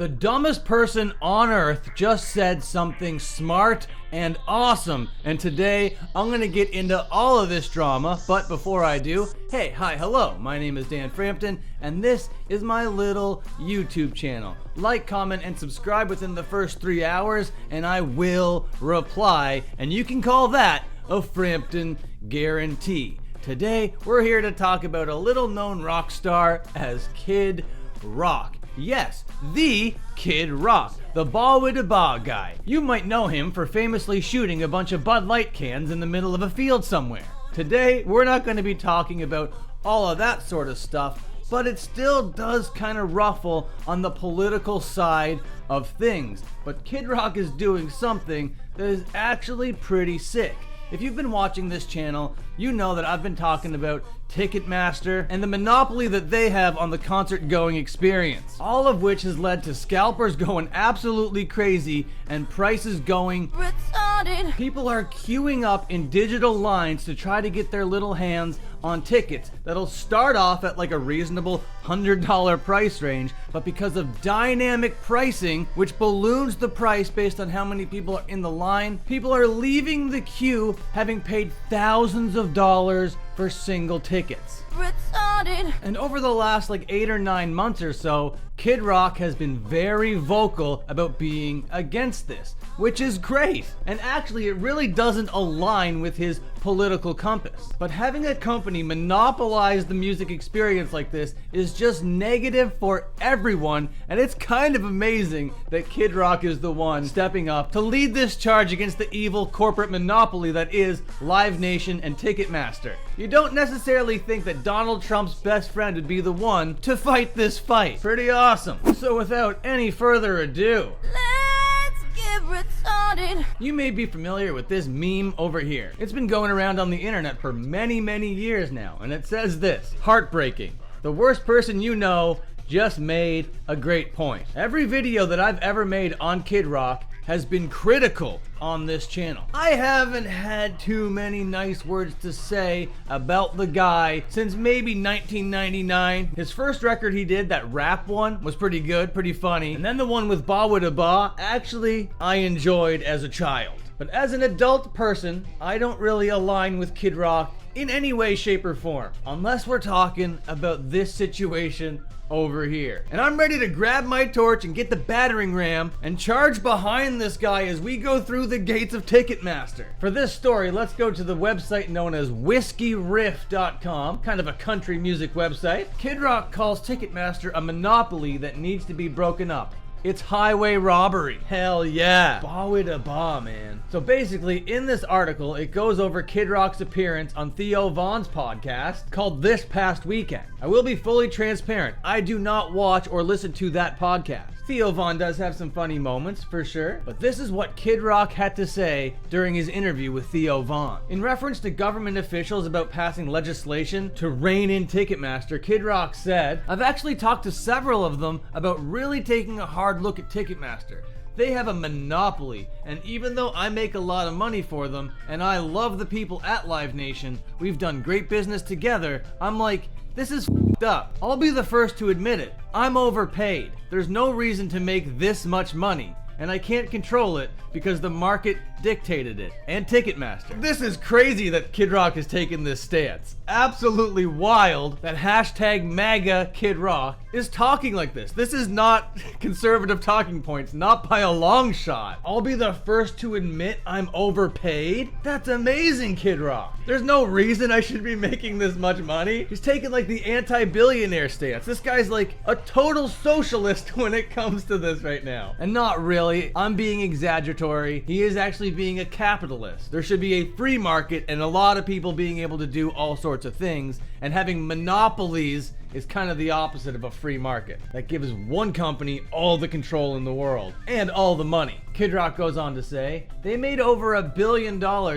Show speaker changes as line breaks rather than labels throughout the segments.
The dumbest person on earth just said something smart and awesome, and today I'm gonna get into all of this drama, but before I do, hey, hi, hello, my name is Dan Frampton, and this is my little YouTube channel. Like, comment, and subscribe within the first 3 hours, and I will reply, and you can call that a Frampton guarantee. Today, we're here to talk about a little-known rock star as Kid Rock. Yes, the Kid Rock, the ba-wi-da-ba guy. You might know him for famously shooting a bunch of Bud Light cans in the middle of a field somewhere. Today, we're not going to be talking about all of that sort of stuff, but it still does kind of ruffle on the political side of things. But Kid Rock is doing something that is actually pretty sick. If you've been watching this channel, you know that I've been talking about Ticketmaster and the monopoly that they have on the concert-going experience. All of which has led to scalpers going absolutely crazy and prices going retarded. People are queuing up in digital lines to try to get their little hands on tickets that'll start off at like a reasonable $100 price range, but because of dynamic pricing, which balloons the price based on how many people are in the line, people are leaving the queue having paid thousands of dollars for single tickets. Retarded. And over the last 8 or 9 months or so, Kid Rock has been very vocal about being against this, which is great. And actually, it really doesn't align with his political compass. But having a company monopolize the music experience like this is just negative for everyone, and it's kind of amazing that Kid Rock is the one stepping up to lead this charge against the evil corporate monopoly that is Live Nation and Ticketmaster. You don't necessarily think that Donald Trump's best friend would be the one to fight this fight. Pretty awesome. So without any further ado, let's get retarded. You may be familiar with this meme over here. It's been going around on the internet for many years now, and it says this: heartbreaking. The worst person you know just made a great point. Every video that I've ever made on Kid Rock has been critical on this channel. I haven't had too many nice words to say about the guy since maybe 1999. His first record he did, that rap one, was pretty good, pretty funny. And then the one with Ba-Wi-Da-Ba, actually, I enjoyed as a child. But as an adult person, I don't really align with Kid Rock in any way, shape, or form. Unless we're talking about this situation over here. And I'm ready to grab my torch and get the battering ram and charge behind this guy as we go through the gates of Ticketmaster. For this story, let's go to the website known as whiskeyriff.com, kind of a country music website. Kid Rock calls Ticketmaster a monopoly that needs to be broken up. It's highway robbery. Hell yeah. Ba-wi-da-ba, man. So basically, in this article, it goes over Kid Rock's appearance on Theo Von's podcast called This Past Weekend. I will be fully transparent. I do not watch or listen to that podcast. Theo Von does have some funny moments, for sure, but this is what Kid Rock had to say during his interview with Theo Von. In reference to government officials about passing legislation to rein in Ticketmaster, Kid Rock said, "I've actually talked to several of them about really taking a hard look at Ticketmaster. They have a monopoly, and even though I make a lot of money for them, and I love the people at Live Nation, we've done great business together, I'm like, this is f***ed up. I'll be the first to admit it. I'm overpaid. There's no reason to make this much money, and I can't control it because the market dictated it, and Ticketmaster." This is crazy that Kid Rock has taken this stance. Absolutely wild that hashtag MAGA Kid Rock is talking like this. This is not conservative talking points, not by a long shot. I'll be the first to admit I'm overpaid? That's amazing, Kid Rock. There's no reason I should be making this much money. He's taking the anti-billionaire stance. This guy's like a total socialist when it comes to this right now. And not really. I'm being exaggeratory. He is actually being a capitalist. There should be a free market and a lot of people being able to do all sorts of things, and having monopolies is kind of the opposite of a free market. That gives one company all the control in the world and all the money. Kid Rock goes on to say, they made over $1 billion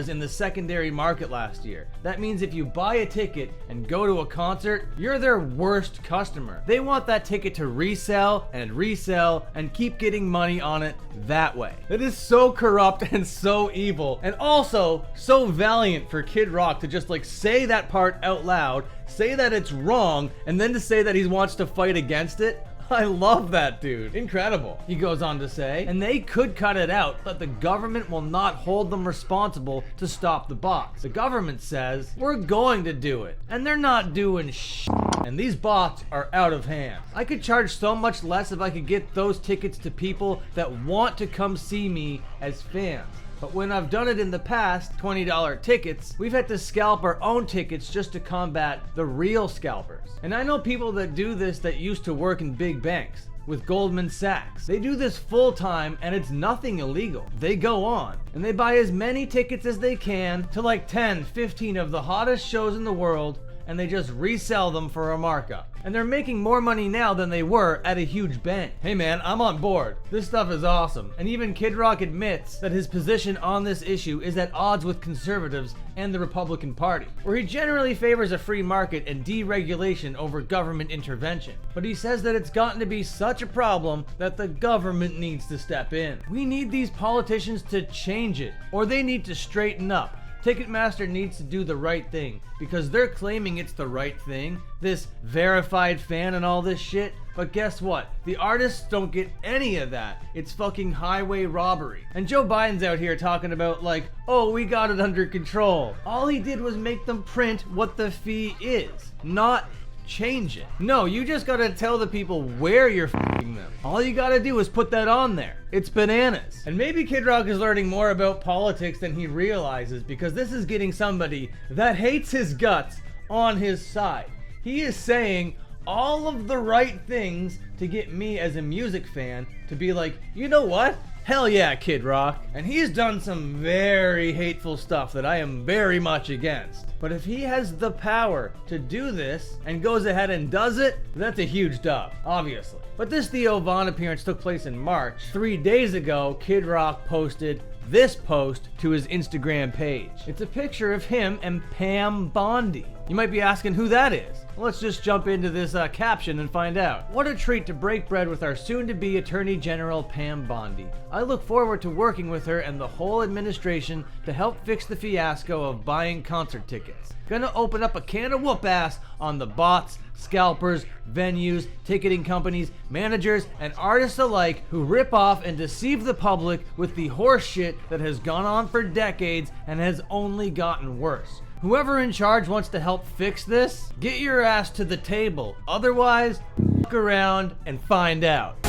in the secondary market last year. That means if you buy a ticket and go to a concert, you're their worst customer. They want that ticket to resell and keep getting money on it that way. That is so corrupt and so evil, and also so valiant for Kid Rock to just say that part out loud, say that it's wrong, and then to say that he wants to fight against it. I love that dude. Incredible. He goes on to say, and they could cut it out, but the government will not hold them responsible to stop the bots. The government says, we're going to do it. And they're not doing shit. And these bots are out of hand. I could charge so much less if I could get those tickets to people that want to come see me as fans. But when I've done it in the past, $20 tickets, we've had to scalp our own tickets just to combat the real scalpers. And I know people that do this that used to work in big banks. With Goldman Sachs. They do this full time and it's nothing illegal. They go on and they buy as many tickets as they can to like 10, 15 of the hottest shows in the world, and they just resell them for a markup. And they're making more money now than they were at a huge bank. Hey man, I'm on board. This stuff is awesome. And even Kid Rock admits that his position on this issue is at odds with conservatives and the Republican Party, where he generally favors a free market and deregulation over government intervention. But he says that it's gotten to be such a problem that the government needs to step in. We need these politicians to change it, or they need to straighten up. Ticketmaster needs to do the right thing because they're claiming it's the right thing, this verified fan and all this shit. But guess what? The artists don't get any of that. It's fucking highway robbery. And Joe Biden's out here talking about like, oh, we got it under control. All he did was make them print what the fee is, not change it. No, you just gotta tell the people where you're f***ing them. All you gotta do is put that on there. It's bananas. And maybe Kid Rock is learning more about politics than he realizes, because this is getting somebody that hates his guts on his side. He is saying all of the right things to get me as a music fan to be like, you know what? Hell yeah, Kid Rock. And he's done some very hateful stuff that I am very much against. But if he has the power to do this and goes ahead and does it, that's a huge dub, obviously. But this Theo Von appearance took place in March. 3 days ago, Kid Rock posted this post to his Instagram page. It's a picture of him and Pam Bondi. You might be asking who that is. Well, let's just jump into this caption and find out. What a treat to break bread with our soon-to-be Attorney General Pam Bondi. I look forward to working with her and the whole administration to help fix the fiasco of buying concert tickets. Gonna open up a can of whoop ass on the bots, scalpers, venues, ticketing companies, managers, and artists alike who rip off and deceive the public with the horse shit that has gone on for decades and has only gotten worse. Whoever in charge wants to help fix this, get your ass to the table. Otherwise, fuck around and find out.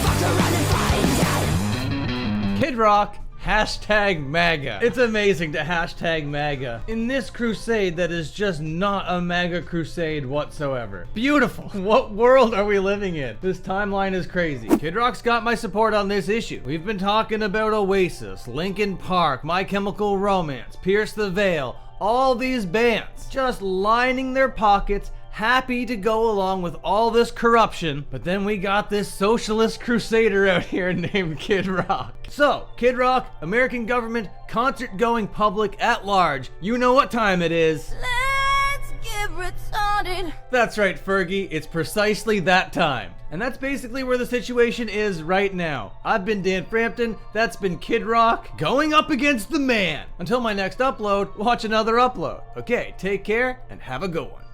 Kid Rock, hashtag MAGA. It's amazing to hashtag MAGA in this crusade that is just not a MAGA crusade whatsoever. Beautiful. What world are we living in? This timeline is crazy. Kid Rock's got my support on this issue. We've been talking about Oasis, Linkin Park, My Chemical Romance, Pierce the Veil, all these bands just lining their pockets, happy to go along with all this corruption. But then we got this socialist crusader out here named Kid Rock. So, Kid Rock, American government, concert going public at large, you know what time it is. Let's get retarded. That's right, Fergie, it's precisely that time. And that's basically where the situation is right now. I've been Dan Frampton, that's been Kid Rock, going up against the man. Until my next upload, watch another upload. Okay, take care and have a good one.